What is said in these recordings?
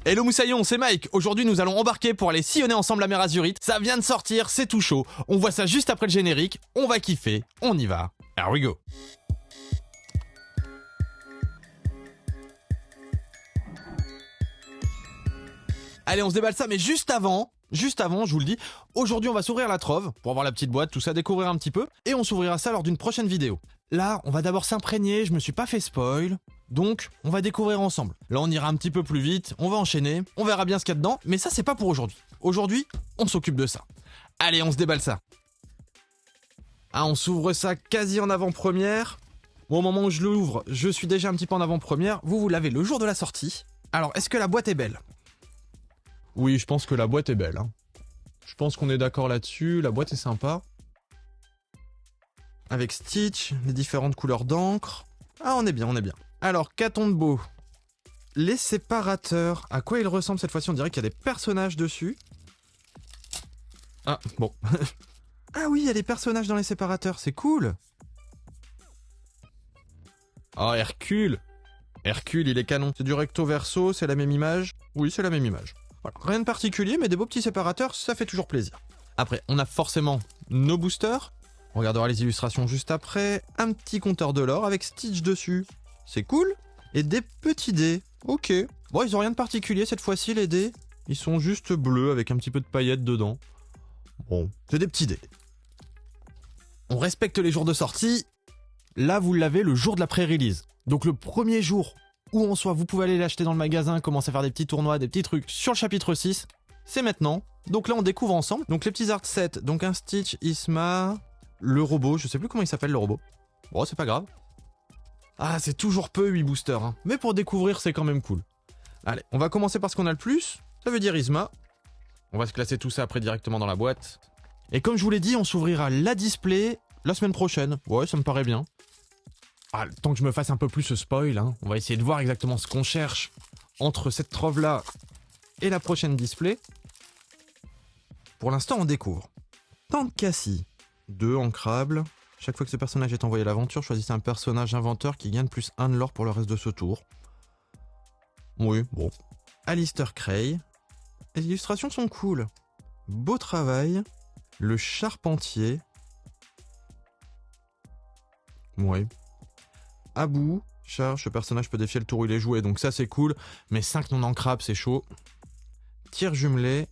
Hello Moussaillon, c'est Mike. Aujourd'hui nous allons embarquer pour aller sillonner ensemble la mer Azurite. Ça vient de sortir, c'est tout chaud. On voit ça juste après le générique. On va kiffer, on y va. Here we go. Allez, on se déballe ça, mais juste avant, je vous le dis, aujourd'hui on va s'ouvrir la trove pour avoir la petite boîte, tout ça, découvrir un petit peu, et on s'ouvrira ça lors d'une prochaine vidéo. Là, on va d'abord s'imprégner, je me suis pas fait spoil, donc on va découvrir ensemble. Là, on ira un petit peu plus vite, on va enchaîner, on verra bien ce qu'il y a dedans, mais ça c'est pas pour aujourd'hui. Aujourd'hui, on s'occupe de ça. Allez, on se déballe ça. Ah, on s'ouvre ça quasi en avant-première. Bon, au moment où je l'ouvre, je suis déjà un petit peu en avant-première. Vous l'avez le jour de la sortie. Alors, est-ce que la boîte est belle ? Oui, je pense que la boîte est belle. Hein. Je pense qu'on est d'accord là-dessus. La boîte est sympa. Avec Stitch, les différentes couleurs d'encre. Ah, on est bien, on est bien. Alors, qu'a-t-on de beau ? Les séparateurs. À quoi ils ressemblent cette fois-ci ? On dirait qu'il y a des personnages dessus. Ah, bon. Ah oui, il y a des personnages dans les séparateurs. C'est cool. Oh, Hercule. Hercule, il est canon. C'est du recto verso, c'est la même image. Oui, c'est la même image. Voilà. Rien de particulier, mais des beaux petits séparateurs, ça fait toujours plaisir. Après, on a forcément nos boosters. On regardera les illustrations juste après. Un petit compteur de l'or avec Stitch dessus. C'est cool. Et des petits dés. Ok. Bon, ils ont rien de particulier cette fois-ci, les dés. Ils sont juste bleus avec un petit peu de paillettes dedans. Bon, c'est des petits dés. On respecte les jours de sortie. Là, vous l'avez le jour de la pré-release. Donc le premier jour où en soit vous pouvez aller l'acheter dans le magasin, commencer à faire des petits tournois, des petits trucs sur le chapitre 6, c'est maintenant. Donc là on découvre ensemble. Donc les petits art sets, donc un Stitch, Isma, le robot, je sais plus comment il s'appelle le robot. Bon, c'est pas grave. Ah, c'est toujours peu 8 boosters, hein. Mais pour découvrir c'est quand même cool. Allez, on va commencer par ce qu'on a le plus, ça veut dire Isma. On va se classer tout ça après directement dans la boîte. Et comme je vous l'ai dit, on s'ouvrira la display la semaine prochaine. Ouais, ça me paraît bien. Ah, tant que je me fasse un peu plus ce spoil, hein, on va essayer de voir exactement ce qu'on cherche entre cette trove-là et la prochaine display. Pour l'instant, on découvre. Tant de Cassie, 2 ancrables. Chaque fois que ce personnage est envoyé à l'aventure, choisissez un personnage inventeur qui gagne plus 1 de l'or pour le reste de ce tour. Oui, bon. Alistair Cray. Les illustrations sont cool. Beau travail. Le charpentier. Oui. Abou, charge, ce personnage peut défier le tour où il est joué, donc ça c'est cool, mais 5 non ancrables c'est chaud. Tir jumelé.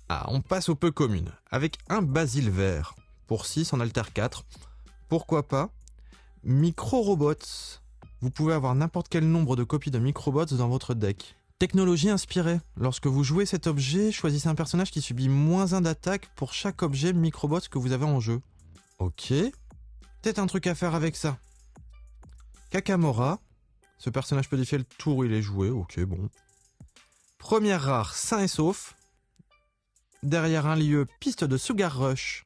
Ah, on passe aux peu communes, avec un Basile vert, pour 6 en alter 4. Pourquoi pas. Micro-robots. Vous pouvez avoir n'importe quel nombre de copies de microbots dans votre deck. Technologie inspirée. Lorsque vous jouez cet objet, choisissez un personnage qui subit -1 d'attaque pour chaque objet microbot que vous avez en jeu. Ok. Peut-être un truc à faire avec ça. Kakamora. Ce personnage peut défier le tour où il est joué. Ok, bon. Première rare, sain et sauf. Derrière un lieu, piste de Sugar Rush.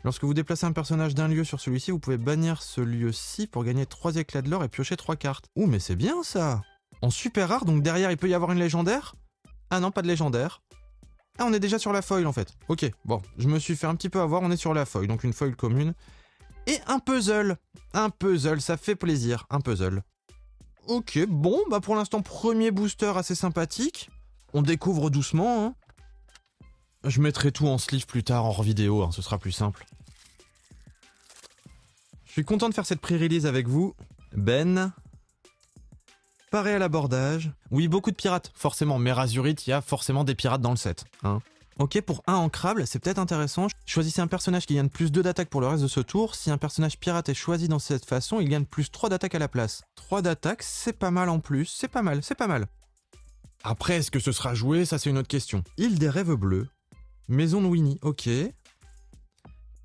Lorsque vous déplacez un personnage d'un lieu sur celui-ci, vous pouvez bannir ce lieu-ci pour gagner 3 éclats de l'or et piocher 3 cartes. Ouh, mais c'est bien ça. En super rare, donc derrière il peut y avoir une légendaire. Ah non, pas de légendaire. Ah, on est déjà sur la foil en fait. Ok, bon, je me suis fait un petit peu avoir, on est sur la foil, donc une foil commune. Et un puzzle. Un puzzle, ça fait plaisir, un puzzle. Ok, bon, bah pour l'instant, premier booster assez sympathique. On découvre doucement, hein. Je mettrai tout en sleeve plus tard, en vidéo, hein, ce sera plus simple. Je suis content de faire cette pré-release avec vous. Ben. Paré à l'abordage. Oui, beaucoup de pirates, forcément. Mer Azurite, il y a forcément des pirates dans le set, hein. Ok, pour un ancrable, c'est peut-être intéressant. Choisissez un personnage qui gagne plus 2 d'attaque pour le reste de ce tour. Si un personnage pirate est choisi dans cette façon, il gagne plus 3 d'attaque à la place. 3 d'attaque, c'est pas mal en plus. C'est pas mal, c'est pas mal. Après, est-ce que ce sera joué ? Ça, c'est une autre question. Île des rêves bleus. Maison de Winnie, ok.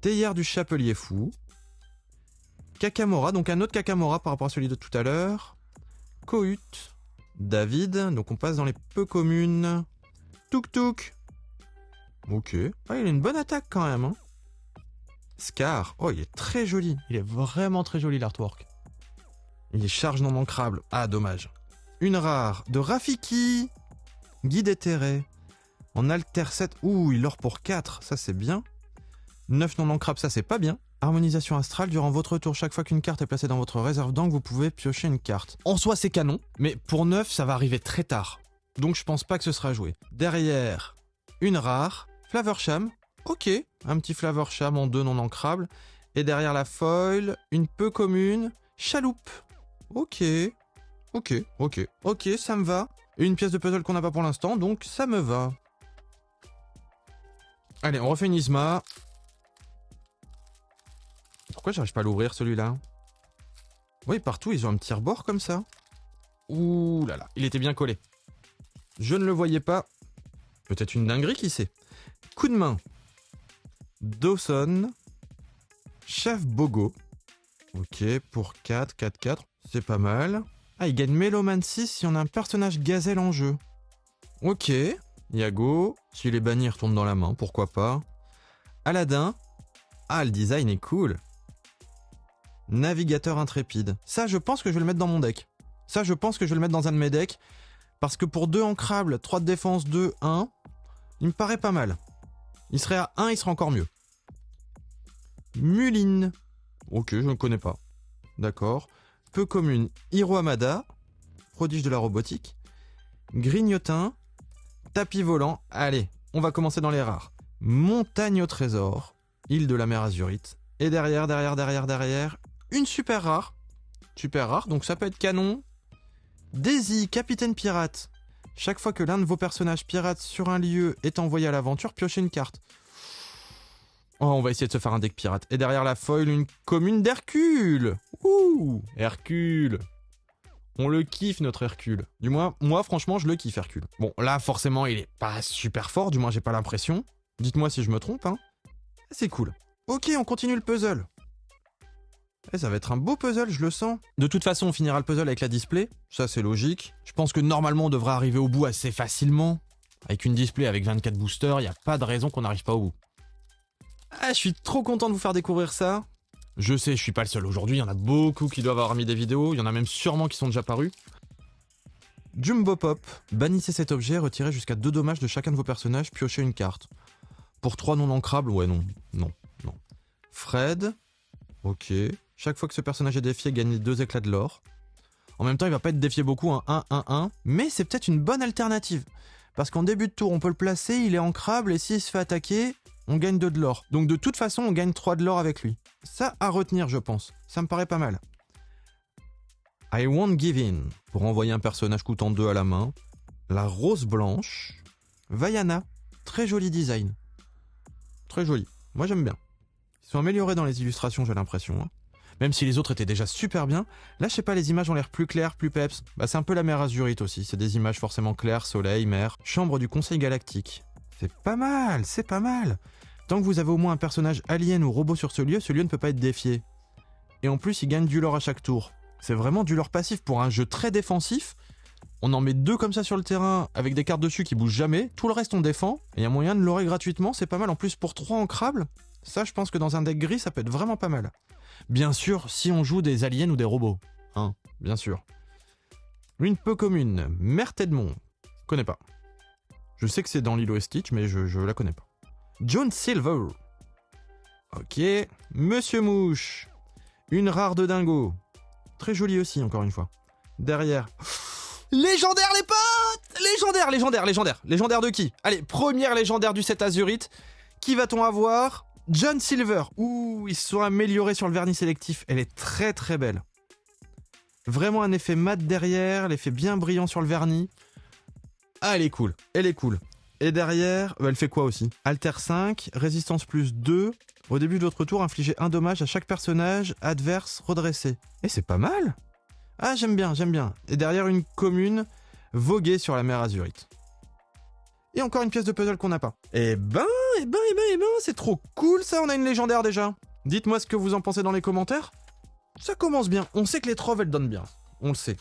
Théière du Chapelier Fou. Kakamora, donc un autre Kakamora par rapport à celui de tout à l'heure. Kohut. David, donc on passe dans les peu communes. Tuk Tuk. Ok. Ah, il a une bonne attaque quand même, hein. Scar. Oh, il est très joli. Il est vraiment très joli, l'artwork. Il est charge non ancrable. Ah, dommage. Une rare de Rafiki. Guide éthéré. En alter 7. Ouh, il or pour 4. Ça, c'est bien. 9 non ancrables, ça, c'est pas bien. Harmonisation astrale. Durant votre tour, chaque fois qu'une carte est placée dans votre réserve d'angle, vous pouvez piocher une carte. En soi, c'est canon. Mais pour 9, ça va arriver très tard. Donc je pense pas que ce sera joué. Derrière, une rare. Flavorsham. Ok, un petit Flavorsham en 2 non ancrables. Et derrière la foil, une peu commune. Chaloupe. Ok, ça me va. Et une pièce de puzzle qu'on n'a pas pour l'instant, donc ça me va. Allez, on refait une Isma. Pourquoi j'arrive pas à l'ouvrir celui-là? Oui, partout, ils ont un petit rebord comme ça. Ouh là là, il était bien collé. Je ne le voyais pas. Peut-être une dinguerie, qui sait. Coup de main. Dawson. Chef Bogo. Ok, pour 4, 4, 4. C'est pas mal. Ah, il gagne Mélomancie si on a un personnage gazelle en jeu. Ok. Yago. S'il est banni, il retourne dans la main, pourquoi pas. Aladdin. Ah, le design est cool. Navigateur intrépide. Ça, je pense que je vais le mettre dans mon deck. Ça, je pense que je vais le mettre dans un de mes decks. Parce que pour 2 ancrables, 3 de défense, 2, 1, il me paraît pas mal. Il serait à 1, il serait encore mieux. Muline. Ok, je ne connais pas. D'accord. Peu commune. Hiro Hamada. Prodige de la robotique. Grignotin. Tapis volant. Allez, on va commencer dans les rares. Montagne au trésor. Île de la mer Azurite. Et derrière, une super rare. Super rare, donc ça peut être canon. Daisy, capitaine pirate. Chaque fois que l'un de vos personnages pirates sur un lieu est envoyé à l'aventure, piochez une carte. Oh, on va essayer de se faire un deck pirate. Et derrière la foil, une commune d'Hercule. Ouh, Hercule. On le kiffe, notre Hercule. Du moins, moi, franchement, je le kiffe, Hercule. Bon, là, forcément, il est pas super fort, du moins, j'ai pas l'impression. Dites-moi si je me trompe, hein. C'est cool. Ok, on continue le puzzle. Eh, ça va être un beau puzzle, je le sens. De toute façon, on finira le puzzle avec la display. Ça, c'est logique. Je pense que normalement, on devrait arriver au bout assez facilement. Avec une display avec 24 boosters, il n'y a pas de raison qu'on n'arrive pas au bout. Ah, je suis trop content de vous faire découvrir ça. Je sais, je suis pas le seul aujourd'hui. Il y en a beaucoup qui doivent avoir mis des vidéos. Il y en a même sûrement qui sont déjà parus. Jumbo Pop. Bannissez cet objet, retirez jusqu'à 2 dommages de chacun de vos personnages, piochez une carte. Pour 3 non ancrables, ouais, non. Fred. Ok. Chaque fois que ce personnage est défié, gagne 2 éclats de l'or. En même temps, il va pas être défié beaucoup, un 1-1-1. Mais c'est peut-être une bonne alternative. Parce qu'en début de tour, on peut le placer, il est ancrable, et s'il se fait attaquer, on gagne 2 de l'or. Donc de toute façon, on gagne 3 de l'or avec lui. Ça à retenir, je pense. Ça me paraît pas mal. I won't give in. Pour envoyer un personnage coûtant 2 à la main. La rose blanche. Vaiana. Très joli design. Très joli. Moi, j'aime bien. Ils sont améliorés dans les illustrations, j'ai l'impression. Hein. Même si les autres étaient déjà super bien. Là, je sais pas, les images ont l'air plus claires, plus peps. Bah, c'est un peu la mer Azurite aussi. C'est des images forcément claires, soleil, mer. Chambre du Conseil Galactique. C'est pas mal, c'est pas mal. Tant que vous avez au moins un personnage alien ou robot sur ce lieu ne peut pas être défié. Et en plus, il gagne du lore à chaque tour. C'est vraiment du lore passif pour un jeu très défensif. On en met 2 comme ça sur le terrain, avec des cartes dessus qui bougent jamais. Tout le reste, on défend. Et il y a moyen de lorer gratuitement, c'est pas mal. En plus, pour 3 ancrables, ça, je pense que dans un deck gris, ça peut être vraiment pas mal. Bien sûr, si on joue des aliens ou des robots. Hein, bien sûr. Une peu commune. Mère Tedmond. Connais pas. Je sais que c'est dans Lilo et Stitch, mais je la connais pas. John Silver. Ok. Monsieur Mouche. Une rare de dingo. Très jolie aussi, encore une fois. Derrière. Légendaire, les potes! Légendaire de qui? Allez, première légendaire du set Azurite. Qui va-t-on avoir? John Silver. Ouh, ils se sont améliorés sur le vernis sélectif. Elle est très très belle. Vraiment un effet mat derrière, l'effet bien brillant sur le vernis. Ah, elle est cool. Et derrière, elle fait quoi aussi? Alter 5, résistance plus 2. Au début de votre tour, infligez 1 dommage à chaque personnage adverse redressé. Et c'est pas mal. Ah, j'aime bien. Et derrière, une commune voguer sur la mer Azurite. Et encore une pièce de puzzle qu'on n'a pas. Eh ben, c'est trop cool ça, on a une légendaire déjà. Dites-moi ce que vous en pensez dans les commentaires. Ça commence bien, on sait que les troves elles donnent bien. On le sait.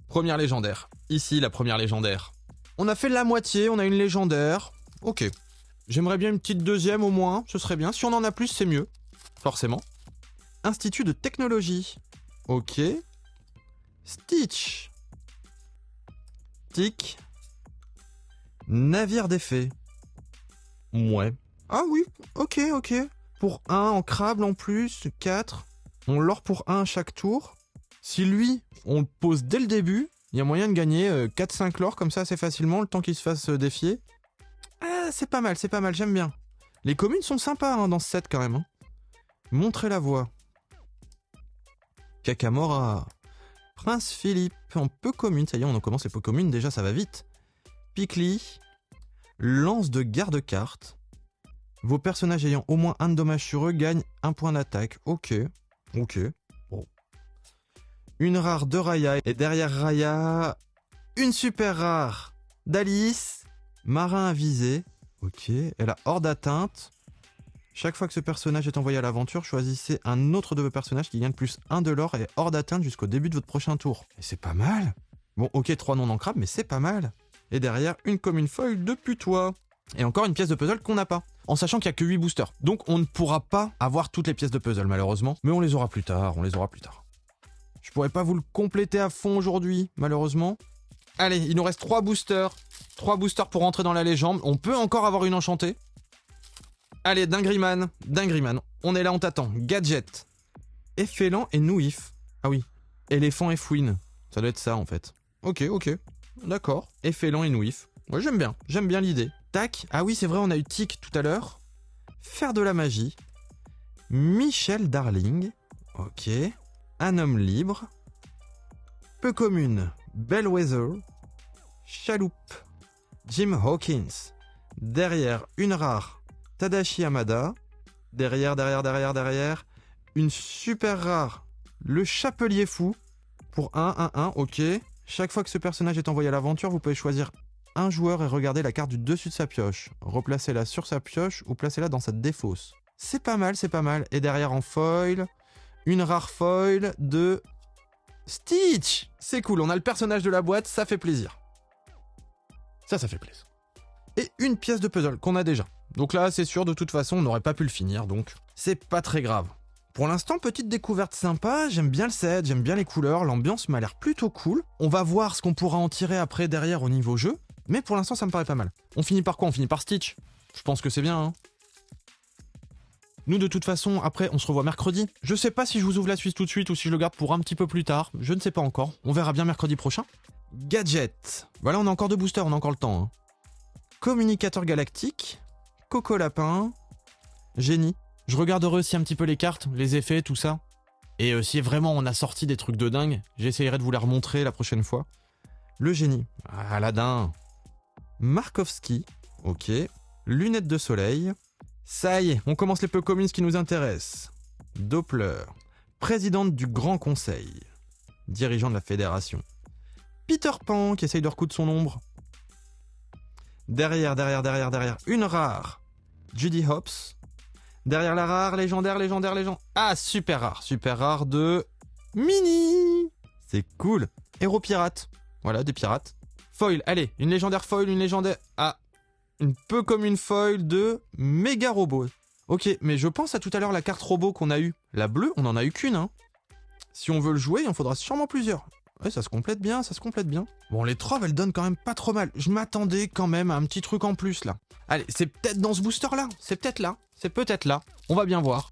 Première légendaire. Ici, la première légendaire. On a fait la moitié, on a une légendaire. Ok. J'aimerais bien une petite deuxième au moins, ce serait bien. Si on en a plus, c'est mieux. Forcément. Institut de technologie. Ok. Stitch. Tic. Navire d'effet. Ouais. Ah oui, ok. Pour 1 ancrable en plus, 4. On l'or pour 1 à chaque tour. Si lui, on le pose dès le début, Il y a moyen de gagner 4-5 lore comme ça assez facilement, le temps qu'il se fasse défier. Ah, c'est pas mal, j'aime bien. Les communes sont sympas hein, dans ce set quand même. Hein. Montrez la voie. Kakamora. Prince Philippe, en peu commune. Ça y est, on en commence les peu communes, déjà ça va vite. Pikli. Lance de garde-carte. Vos personnages ayant au moins un de dommage sur eux gagnent un point d'attaque. Ok. Bon. Une rare de Raya. Et derrière Raya, une super rare d'Alice. Marin avisé. Ok. Elle a hors d'atteinte. Chaque fois que ce personnage est envoyé à l'aventure, choisissez un autre de vos personnages qui gagne plus 1 de l'or et hors d'atteinte jusqu'au début de votre prochain tour. Et c'est pas mal. Bon, ok, 3 non ancrables, mais c'est pas mal. Et derrière, une commune foil de putois. Et encore une pièce de puzzle qu'on n'a pas. En sachant qu'il n'y a que 8 boosters. Donc on ne pourra pas avoir toutes les pièces de puzzle, malheureusement. Mais on les aura plus tard, Je pourrais pas vous le compléter à fond aujourd'hui, malheureusement. Allez, il nous reste 3 boosters. 3 boosters pour rentrer dans la légende. On peut encore avoir une enchantée. Allez, Dingriman, on est là, on t'attend. Gadget, Effélan et Nouif. Ah oui, éléphant et fouine. Ça doit être ça en fait. Ok, d'accord. Effélan et Nouif. Ouais, j'aime bien l'idée. Tac, ah oui, c'est vrai, on a eu Tic tout à l'heure. Faire de la magie. Michel Darling. Ok. Un homme libre. Peu commune. Bellwether. Chaloupe. Jim Hawkins. Derrière, une rare. Tadashi Hamada. Derrière, une super rare. Le Chapelier Fou. Pour 1, ok. Chaque fois que ce personnage est envoyé à l'aventure, vous pouvez choisir un joueur et regarder la carte du dessus de sa pioche. Replacez-la sur sa pioche ou placez-la dans sa défausse. C'est pas mal. Et derrière en foil, une rare foil de Stitch. C'est cool, on a le personnage de la boîte, ça fait plaisir. Ça fait plaisir. Et une pièce de puzzle qu'on a déjà. Donc là, c'est sûr, de toute façon, on n'aurait pas pu le finir, donc c'est pas très grave. Pour l'instant, petite découverte sympa, j'aime bien le set, j'aime bien les couleurs, l'ambiance m'a l'air plutôt cool. On va voir ce qu'on pourra en tirer après derrière au niveau jeu, mais pour l'instant, ça me paraît pas mal. On finit par quoi? On finit par Stitch. Je pense que c'est bien, hein. Nous, de toute façon, après, on se revoit mercredi. Je sais pas si je vous ouvre la suite tout de suite ou si je le garde pour un petit peu plus tard. Je ne sais pas encore. On verra bien mercredi prochain. Gadget. Voilà, on a encore 2 boosters, on a encore le temps, hein. Communicateur galactique. Coco Lapin, Génie. Je regarderai aussi un petit peu les cartes, les effets, tout ça. Et si vraiment on a sorti des trucs de dingue, j'essayerai de vous les remontrer la prochaine fois. Le Génie, Aladdin, Markovski, ok. Lunettes de soleil. Ça y est, on commence les peu communes qui nous intéressent. Doppler, présidente du Grand Conseil, dirigeant de la Fédération. Peter Pan qui essaye de recoudre son ombre. Derrière, une rare. Judy Hopps. Derrière la rare, légendaire. Ah, super rare de Mini. C'est cool. Héros pirate. Voilà, des pirates. Foil, allez, une légendaire foil, une légendaire... Ah, une peu commune foil de méga robot. Ok, mais je pense à tout à l'heure la carte robot qu'on a eue. La bleue, on en a eu qu'une, hein. Si on veut le jouer, il en faudra sûrement plusieurs. Ouais, ça se complète bien. Bon, les troves, elles donnent quand même pas trop mal. Je m'attendais quand même à un petit truc en plus, là. Allez, c'est peut-être dans ce booster-là. C'est peut-être là. On va bien voir.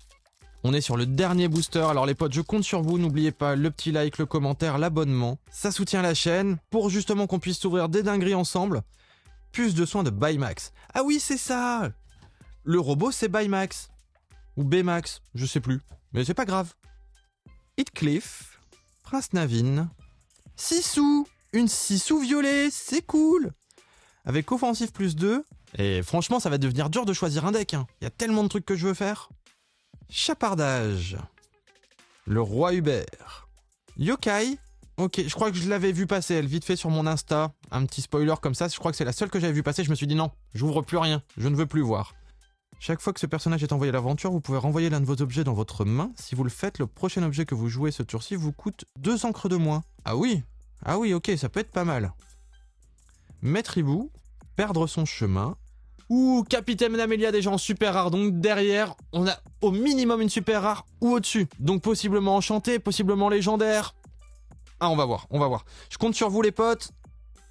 On est sur le dernier booster. Alors les potes, je compte sur vous. N'oubliez pas le petit like, le commentaire, l'abonnement. Ça soutient la chaîne pour justement qu'on puisse s'ouvrir des dingueries ensemble. Plus de soins de Baymax. Ah oui, c'est ça. Le robot, c'est Baymax. Ou Baymax, je sais plus. Mais c'est pas grave. Heathcliff, Prince Naveen, Sissou, une Sissou violet, c'est cool. Avec offensif plus 2. Et franchement, ça va devenir dur de choisir un deck. Hein. Il y a tellement de trucs que je veux faire. Chapardage. Le roi Hubert. Yokai. Ok, je crois que je l'avais vu passer, elle, vite fait sur mon Insta. Un petit spoiler comme ça, je crois que c'est la seule que j'avais vu passer. Je me suis dit non, j'ouvre plus rien, je ne veux plus voir. Chaque fois que ce personnage est envoyé à l'aventure, vous pouvez renvoyer l'un de vos objets dans votre main. Si vous le faites, le prochain objet que vous jouez ce tour-ci vous coûte 2 encres de moins. Ah oui, ok, ça peut être pas mal. Maître Hibou, perdre son chemin. Ouh, Capitaine Amélia déjà en super rare. Donc derrière, on a au minimum une super rare ou au-dessus. Donc possiblement enchanté, possiblement légendaire. Ah, on va voir. Je compte sur vous les potes.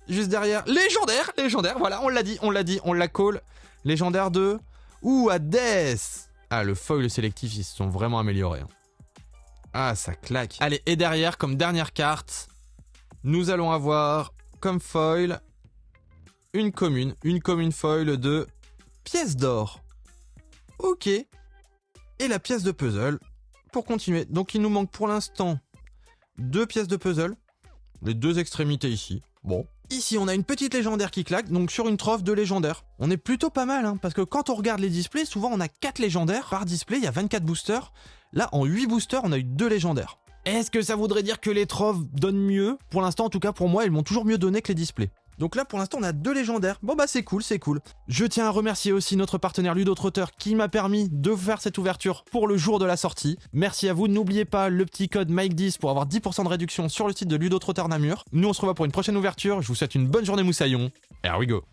Juste derrière, légendaire, voilà, on l'a dit, on la call. Légendaire de... Ouh, Hades. Ah, le foil sélectif, ils se sont vraiment améliorés. Ah, ça claque. Allez, et derrière, comme dernière carte, nous allons avoir comme foil une commune foil de pièces d'or. Ok. Et la pièce de puzzle pour continuer. Donc il nous manque pour l'instant 2 pièces de puzzle, les 2 extrémités ici. Bon. Ici, on a une petite légendaire qui claque, donc sur une trophe de légendaire. On est plutôt pas mal, hein, parce que quand on regarde les displays, souvent on a 4 légendaires par display, il y a 24 boosters. Là, en 8 boosters, on a eu 2 légendaires. Est-ce que ça voudrait dire que les trophes donnent mieux? Pour l'instant, en tout cas pour moi, elles m'ont toujours mieux donné que les displays. Donc là, pour l'instant, on a 2 légendaires. Bon bah c'est cool, c'est cool. Je tiens à remercier aussi notre partenaire Ludotrotteur qui m'a permis de faire cette ouverture pour le jour de la sortie. Merci à vous. N'oubliez pas le petit code Mike10 pour avoir 10% de réduction sur le site de Ludotrotteur Namur. Nous, on se revoit pour une prochaine ouverture. Je vous souhaite une bonne journée moussaillon. Here we go.